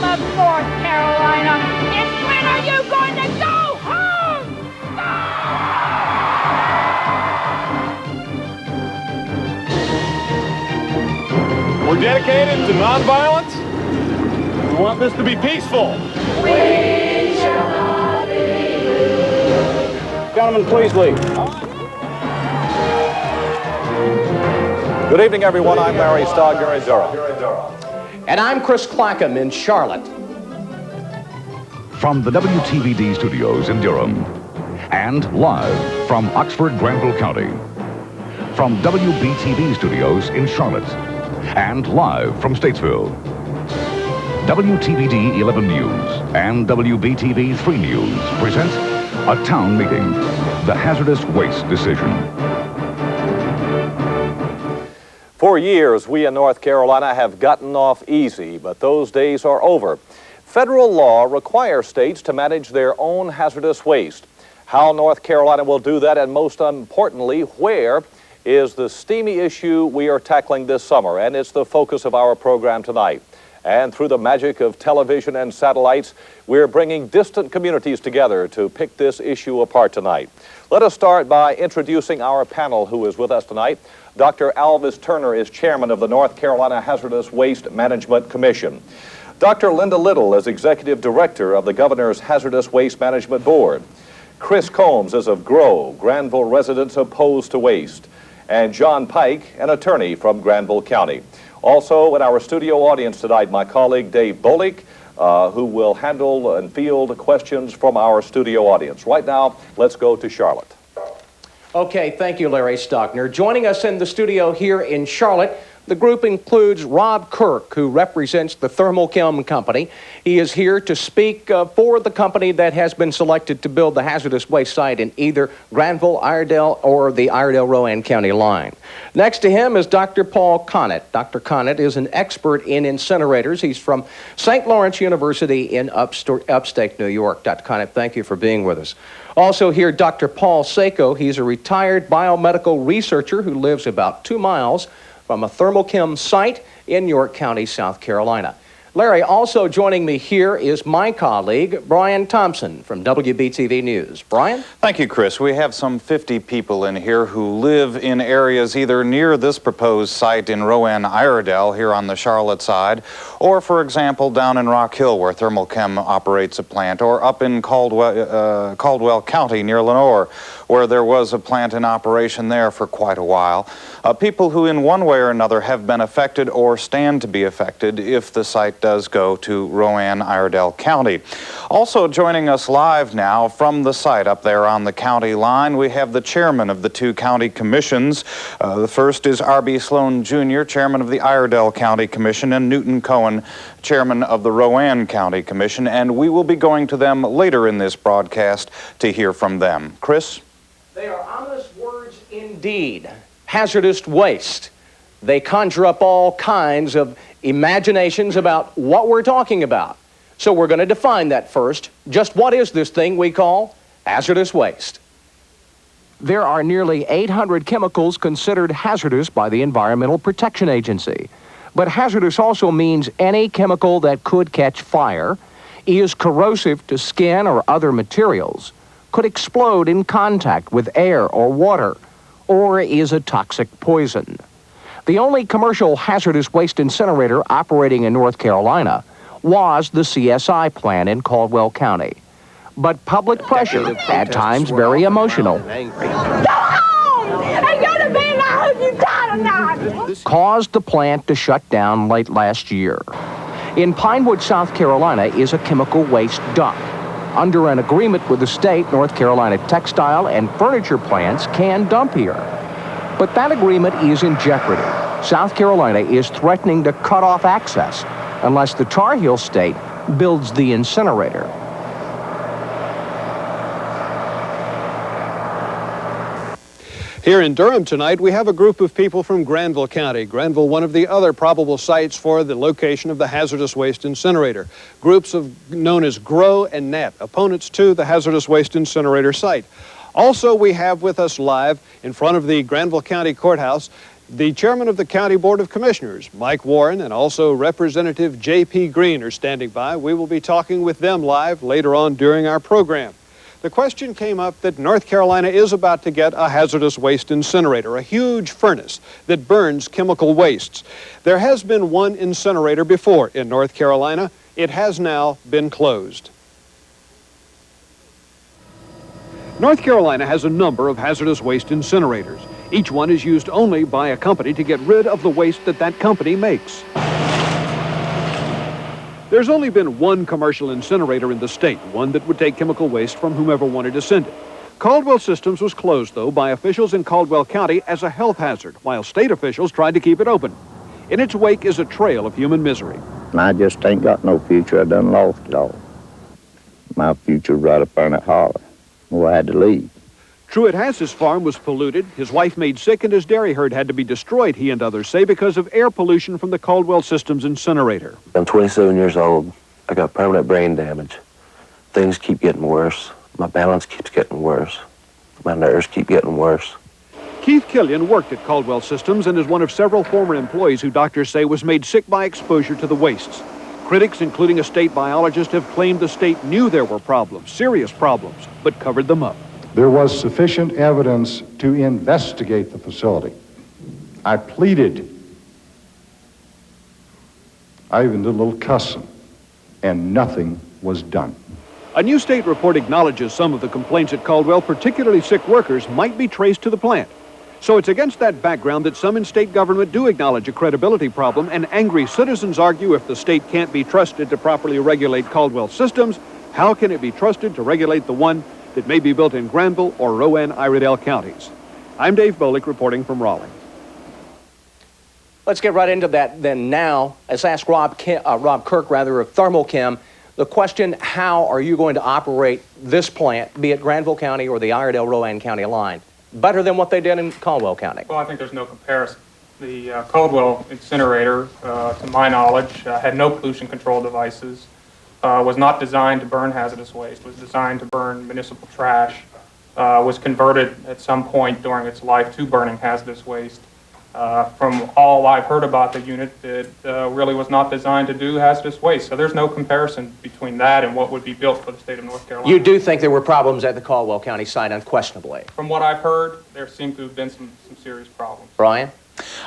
of North Carolina. It's when are you going to go home? We're dedicated to nonviolence. We want this to be peaceful. We shall not be moved. Gentlemen, please leave. Good evening, everyone. I'm Larry Stogner in Durham. And I'm Chris Clackham in Charlotte. From the WTVD studios in Durham and live from Oxford, Granville County. From WBTV studios in Charlotte and live from Statesville. WTVD 11 News and WBTV 3 News present a town meeting, the hazardous waste decision. For years, we in North Carolina have gotten off easy, but those days are over. Federal law requires states to manage their own hazardous waste. How North Carolina will do that, and most importantly, where, is the steamy issue we are tackling this summer, and it's the focus of our program tonight. And through the magic of television and satellites, we're bringing distant communities together to pick this issue apart tonight. Let us start by introducing our panel who is with us tonight. Dr. Alvis Turner is chairman of the North Carolina Hazardous Waste Management Commission. Dr. Linda Little is executive director of the Governor's Hazardous Waste Management Board. Chris Combs is of GROW, Granville Residents Opposed to Waste. And John Pike, an attorney from Granville County. Also in our studio audience tonight, my colleague Dave Bolick, who will handle and field questions from our studio audience. Right now, let's go to Charlotte. Okay, thank you, Larry Stockner. Joining us in the studio here in Charlotte, the group includes Rob Kirk, who represents the Thermochem Company. He is here to speak for the company that has been selected to build the hazardous waste site in either Granville, Iredell, or the Iredell-Rowan County line. Next to him is Dr. Paul Connett. Dr. Connett is an expert in incinerators. He's from St. Lawrence University in upstate New York. Dr. Connett, thank you for being with us. Also here, Dr. Paul Sako. He's a retired biomedical researcher who lives about 2 miles from a Thermochem site in York County, South Carolina. Larry, also joining me here is my colleague, Brian Thompson from WBTV News. Brian? Thank you, Chris. We have some 50 people in here who live in areas either near this proposed site in Rowan, Iredell, here on the Charlotte side, or, for example, down in Rock Hill, where Thermochem operates a plant, or up in Caldwell County near Lenoir, where there was a plant in operation there for quite a while. People who in one way or another have been affected or stand to be affected if the site does go to Rowan, Iredell County. Also joining us live now from the site up there on the county line, we have the chairman of the 2 county commissions. The first is R.B. Sloan Jr., chairman of the Iredell County Commission, and Newton Cohen, chairman of the Rowan County Commission, and we will be going to them later in this broadcast to hear from them. Chris? They are ominous words indeed. Hazardous waste. They conjure up all kinds of imaginations about what we're talking about. So we're going to define that first. Just what is this thing we call hazardous waste? There are nearly 800 chemicals considered hazardous by the Environmental Protection Agency. But hazardous also means any chemical that could catch fire, is corrosive to skin or other materials, could explode in contact with air or water, or is a toxic poison. The only commercial hazardous waste incinerator operating in North Carolina was the CSI plant in Caldwell County. But public pressure, at times very emotional, caused the plant to shut down late last year. In Pinewood, South Carolina is a chemical waste dump. Under an agreement with the state, North Carolina textile and furniture plants can dump here. But that agreement is in jeopardy. South Carolina is threatening to cut off access unless the Tar Heel state builds the incinerator. Here in Durham tonight, we have a group of people from Granville County. Granville, one of the other probable sites for the location of the hazardous waste incinerator. Groups known as GROW and NET, opponents to the hazardous waste incinerator site. Also, we have with us live in front of the Granville County Courthouse The chairman of the County Board of Commissioners, Mike Warren, and also Representative J.P. Green are standing by. We will be talking with them live later on during our program. The question came up that North Carolina is about to get a hazardous waste incinerator, a huge furnace that burns chemical wastes. There has been one incinerator before in North Carolina. It has now been closed. North Carolina has a number of hazardous waste incinerators. Each one is used only by a company to get rid of the waste that company makes. There's only been one commercial incinerator in the state, one that would take chemical waste from whomever wanted to send it. Caldwell Systems was closed, though, by officials in Caldwell County as a health hazard, while state officials tried to keep it open. In its wake is a trail of human misery. I just ain't got no future. I done lost it all. My future right up there in that holler. Well, I had to leave. Truett-Hass's farm was polluted, his wife made sick, and his dairy herd had to be destroyed, he and others say, because of air pollution from the Caldwell Systems incinerator. I'm 27 years old. I got permanent brain damage. Things keep getting worse. My balance keeps getting worse. My nerves keep getting worse. Keith Killian worked at Caldwell Systems and is one of several former employees who doctors say was made sick by exposure to the wastes. Critics, including a state biologist, have claimed the state knew there were problems, serious problems, but covered them up. There was sufficient evidence to investigate the facility. I pleaded. I even did a little cussing, and nothing was done. A new state report acknowledges some of the complaints at Caldwell, particularly sick workers, might be traced to the plant. So it's against that background that some in state government do acknowledge a credibility problem, and angry citizens argue if the state can't be trusted to properly regulate Caldwell Systems, how can it be trusted to regulate the one that may be built in Granville or Rowan-Iredell counties? I'm Dave Bolick reporting from Raleigh. Let's get right into that then now. Let's ask Rob Kirk of Thermal Chem the question, how are you going to operate this plant, be it Granville County or the Iredell-Rowan County line, better than what they did in Caldwell County? Well, I think there's no comparison. The Caldwell incinerator, to my knowledge, had no pollution control devices, was not designed to burn hazardous waste, was designed to burn municipal trash, was converted at some point during its life to burning hazardous waste. From all I've heard about the unit, it really was not designed to do hazardous waste. So there's no comparison between that and what would be built for the state of North Carolina. You do think there were problems at the Caldwell County site, unquestionably? From what I've heard, there seem to have been some serious problems. Brian?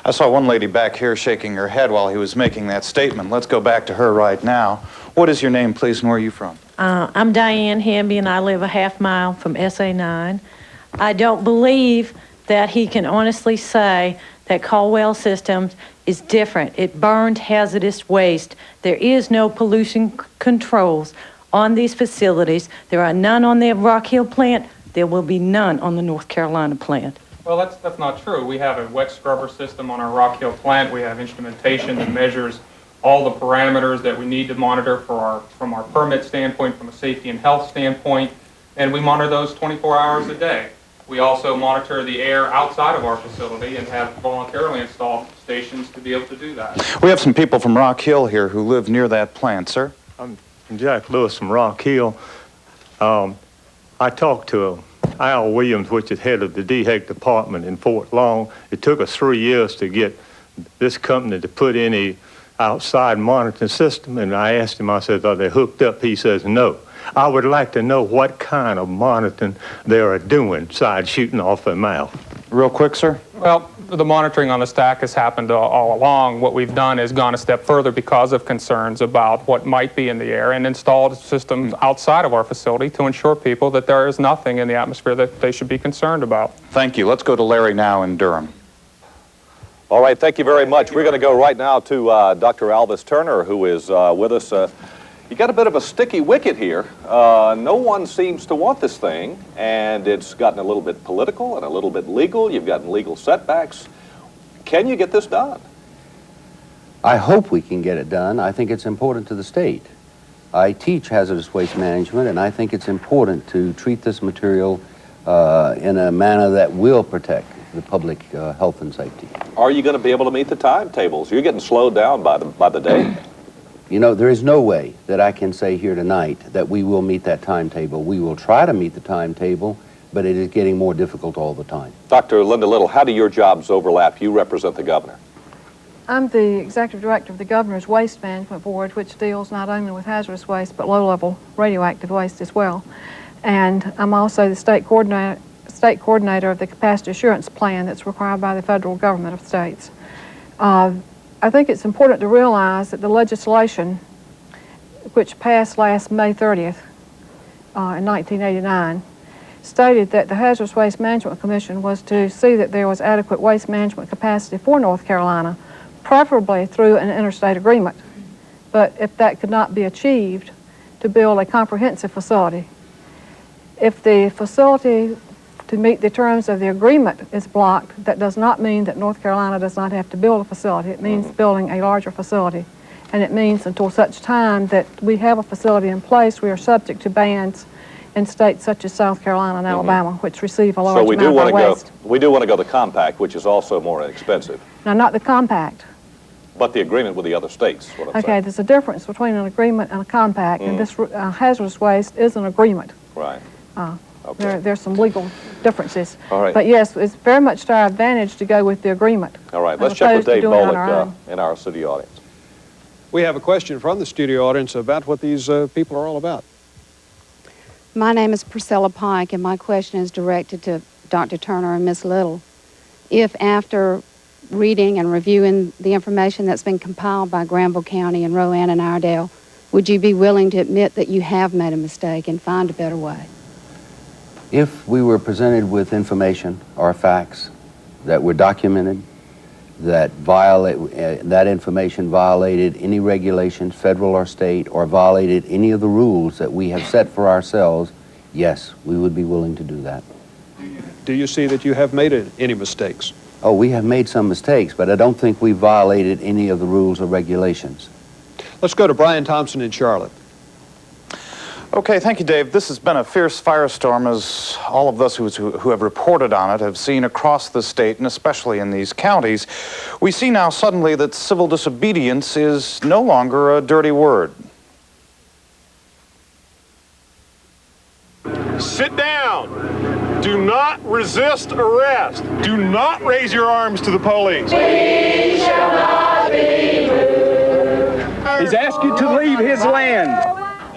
I saw one lady back here shaking her head while he was making that statement. Let's go back to her right now. What is your name, please, and where are you from? I'm Diane Hamby, and I live a half mile from SA9. I don't believe that he can honestly say that Caldwell Systems is different. It burned hazardous waste. There is no pollution controls on these facilities. There are none on the Rock Hill plant. There will be none on the North Carolina plant. Well, that's not true. We have a wet scrubber system on our Rock Hill plant. We have instrumentation that measures all the parameters that we need to monitor from our permit standpoint, from a safety and health standpoint, and we monitor those 24 hours a day. We also monitor the air outside of our facility and have voluntarily installed stations to be able to do that. We have some people from Rock Hill here who live near that plant, sir. I'm Jack Lewis from Rock Hill. I talked to Al Williams, which is head of the DHEC department in Fort Long. It took us 3 years to get this company to put in a outside monitoring system, and I asked him, I said, are they hooked up? He says, no. I would like to know what kind of monitoring they are doing besides shooting off their mouth. Real quick, sir. Well, the monitoring on the stack has happened all along. What we've done is gone a step further because of concerns about what might be in the air and installed systems outside of our facility to ensure people that there is nothing in the atmosphere that they should be concerned about. Thank you. Let's go to Larry now in Durham. All right, thank you very much. We're going to go right now to Dr. Alvis Turner, who is with us. You got a bit of a sticky wicket here. No one seems to want this thing, and it's gotten a little bit political and a little bit legal. You've gotten legal setbacks. Can you get this done? I hope we can get it done. I think it's important to the state. I teach hazardous waste management, and I think it's important to treat this material in a manner that will protect the public health and safety. Are you going to be able to meet the timetables? You're getting slowed down by the day. You know, there is no way that I can say here tonight that we will meet that timetable. We will try to meet the timetable. but it is getting more difficult all the time. Dr. Linda Little, how do your jobs overlap? You represent the governor. I'm the executive director of the Governor's Waste Management Board, which deals not only with hazardous waste, but low-level radioactive waste as well. And I'm also the state coordinator of the capacity assurance plan that's required by the federal government of states. I think it's important to realize that the legislation, which passed last May 30th in 1989, stated that the Hazardous Waste Management Commission was to see that there was adequate waste management capacity for North Carolina, preferably through an interstate agreement. But if that could not be achieved, to build a comprehensive facility. If the facility to meet the terms of the agreement is blocked, that does not mean that North Carolina does not have to build a facility. It means building a larger facility. And it means until such time that we have a facility in place, we are subject to bans in states such as South Carolina and Alabama, which receive a large amount of our waste. We do want to go the compact, which is also more inexpensive. Now, not the compact. But the agreement with the other states, what I'm Okay, saying. there's a difference between an agreement and a compact, and this hazardous waste is an agreement. Right. Okay. There's some legal differences. All right. But yes, it's very much to our advantage to go with the agreement. All right, let's check with Dave Bolick in our studio audience. We have a question from the studio audience about what these people are all about. My name is Priscilla Pike, and my question is directed to Dr. Turner and Ms. Little. If after reading and reviewing the information that's been compiled by Granville County and Rowan and Iredell, would you be willing to admit that you have made a mistake and find a better way? If we were presented with information or facts that were documented, that that information violated any regulations, federal or state, or violated any of the rules that we have set for ourselves, yes, we would be willing to do that. Do you see that you have made any mistakes? Oh, we have made some mistakes, but I don't think we violated any of the rules or regulations. Let's go to Brian Thompson in Charlotte. Okay, thank you, Dave. This has been a fierce firestorm, as all of us who have reported on it have seen across the state, and especially in these counties. We see now suddenly that civil disobedience is no longer a dirty word. Sit down. Do not resist arrest. Do not raise your arms to the police. We shall not be moved. He's asked you to leave his land.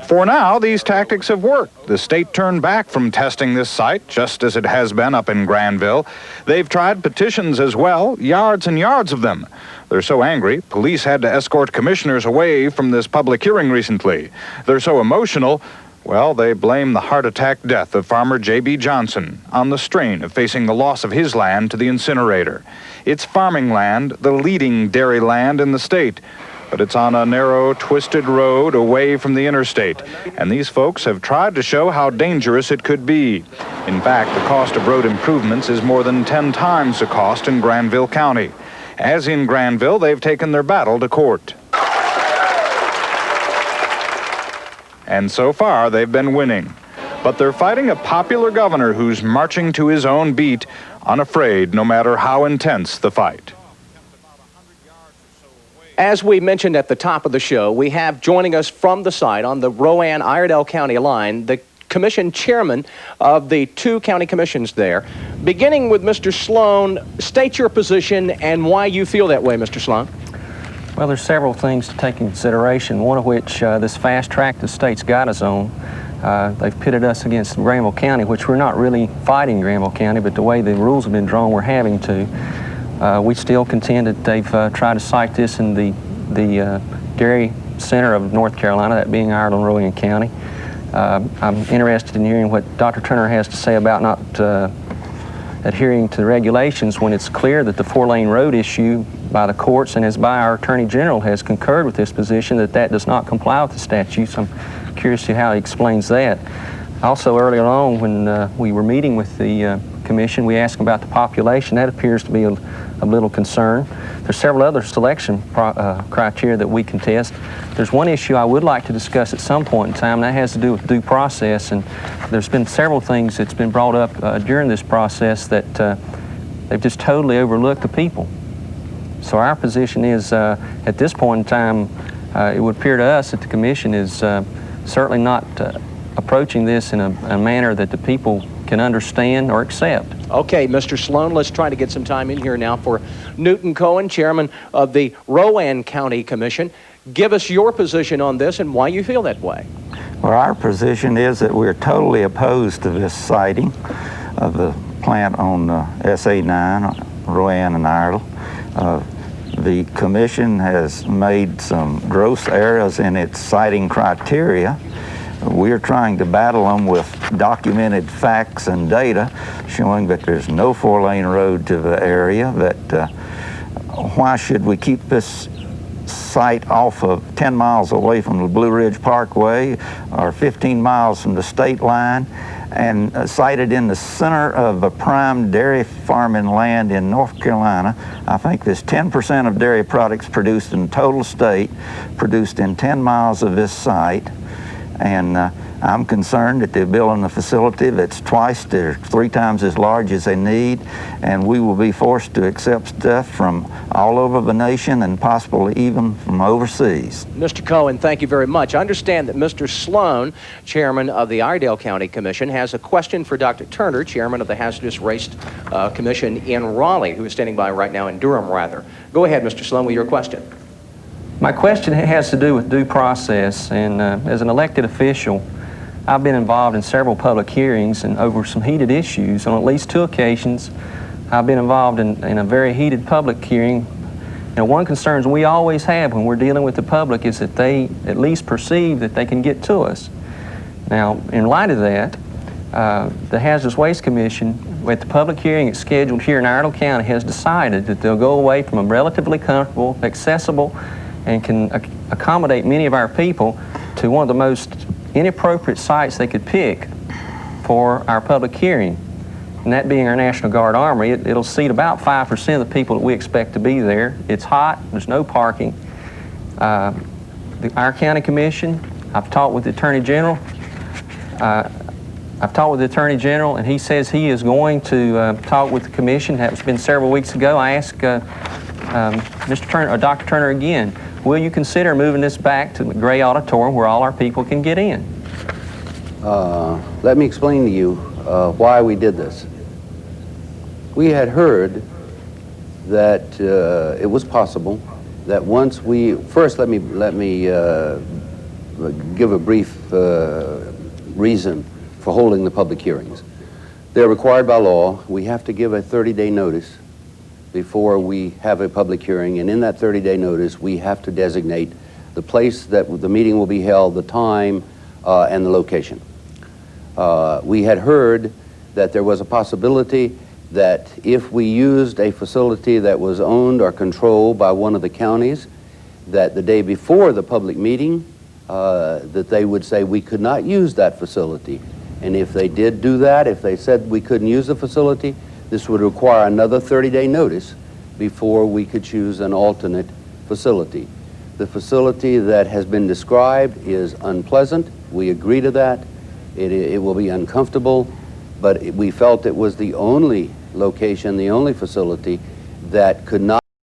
For now, these tactics have worked. The state turned back from testing this site, just as it has been up in Granville. They've tried petitions as well, yards and yards of them. They're so angry, police had to escort commissioners away from this public hearing recently. They're so emotional, well, they blame the heart attack death of farmer J.B. Johnson on the strain of facing the loss of his land to the incinerator. It's farming land, the leading dairy land in the state. But it's on a narrow, twisted road away from the interstate, and these folks have tried to show how dangerous it could be. In fact, the cost of road improvements is more than 10 times the cost in Granville County. As in Granville, they've taken their battle to court. And so far, they've been winning. But they're fighting a popular governor who's marching to his own beat, unafraid no matter how intense the fight. As we mentioned at the top of the show, we have joining us from the site on the Rowan-Iredell County line, the commission chairman of the 2 county commissions there. Beginning with Mr. Sloan, state your position and why you feel that way, Mr. Sloan. Well, there's several things to take into consideration, one of which this fast track the state's got us on. They've pitted us against Granville County, which we're not really fighting Granville County, but the way the rules have been drawn, we're having to. We still contend that they've tried to cite this in the dairy center of North Carolina, that being Ireland, Rowan County. I'm interested in hearing what Dr. Turner has to say about not adhering to the regulations when it's clear that the 4-lane road issue by the courts and as by our Attorney General has concurred with this position that does not comply with the statutes. I'm curious to see how he explains that. Also, earlier on when we were meeting with the commission, we asked about the population. That appears to be a little concern. There's several other selection criteria that we contest. There's one issue I would like to discuss at some point in time, and that has to do with due process. And there's been several things that's been brought up during this process that they've just totally overlooked the people. So our position is, at this point in time, it would appear to us that the commission is certainly not approaching this in a manner that the people can understand or accept. Okay, Mr. Sloan, let's try to get some time in here now for Newton Cohen, Chairman of the Rowan County Commission. Give us your position on this and why you feel that way. Well, our position is that we're totally opposed to this siting of the plant on SA9, Rowan and Iredell. The commission has made some gross errors in its siting criteria. We're trying to battle them with documented facts and data showing that there's no 4-lane road to the area, that why should we keep this site off of 10 miles away from the Blue Ridge Parkway or 15 miles from the state line and sited in the center of a prime dairy farming land in North Carolina. I think there's 10% of dairy products produced in the total state produced in 10 miles of this site. And I'm concerned that they're building a facility that's twice to 3 times as large as they need, and we will be forced to accept stuff from all over the nation and possibly even from overseas. Mr. Cohen, thank you very much. I understand that Mr. Sloan, Chairman of the Iredell County Commission, has a question for Dr. Turner, Chairman of the Hazardous Waste Commission in Raleigh, who is standing by right now in Durham, rather. Go ahead, Mr. Sloan, with your question. My question has to do with due process, and as an elected official, I've been involved in several public hearings and over some heated issues. On at least 2 occasions, I've been involved in a very heated public hearing. And one concern we always have when we're dealing with the public is that they at least perceive that they can get to us. Now, in light of that, the Hazardous Waste Commission, at the public hearing it's scheduled here in Iredell County, has decided that they'll go away from a relatively comfortable, accessible, and can accommodate many of our people to one of the most inappropriate sites they could pick for our public hearing, and that being our National Guard Armory. It'll seat about 5% of the people that we expect to be there. It's hot, there's no parking. Our county commission, I've talked with the Attorney General. And he says he is going to talk with the commission. That's been several weeks ago. I asked Mr. Turner, or Dr. Turner again, will you consider moving this back to the Gray Auditorium where all our people can get in? Let me explain to you why we did this. We had heard that it was possible that once we first let me give a brief reason for holding the public hearings. They're required by law. We have to give a 30-day notice before we have a public hearing, and in that 30-day notice we have to designate the place that the meeting will be held, the time, and the location. We had heard that there was a possibility that if we used a facility that was owned or controlled by one of the counties, that the day before the public meeting, that they would say we could not use that facility. And if they did do that, if they said we couldn't use the facility, this would require another 30-day notice before we could choose an alternate facility. The facility that has been described is unpleasant. We agree to that. It will be uncomfortable, but we felt it was the only location, the only facility that could not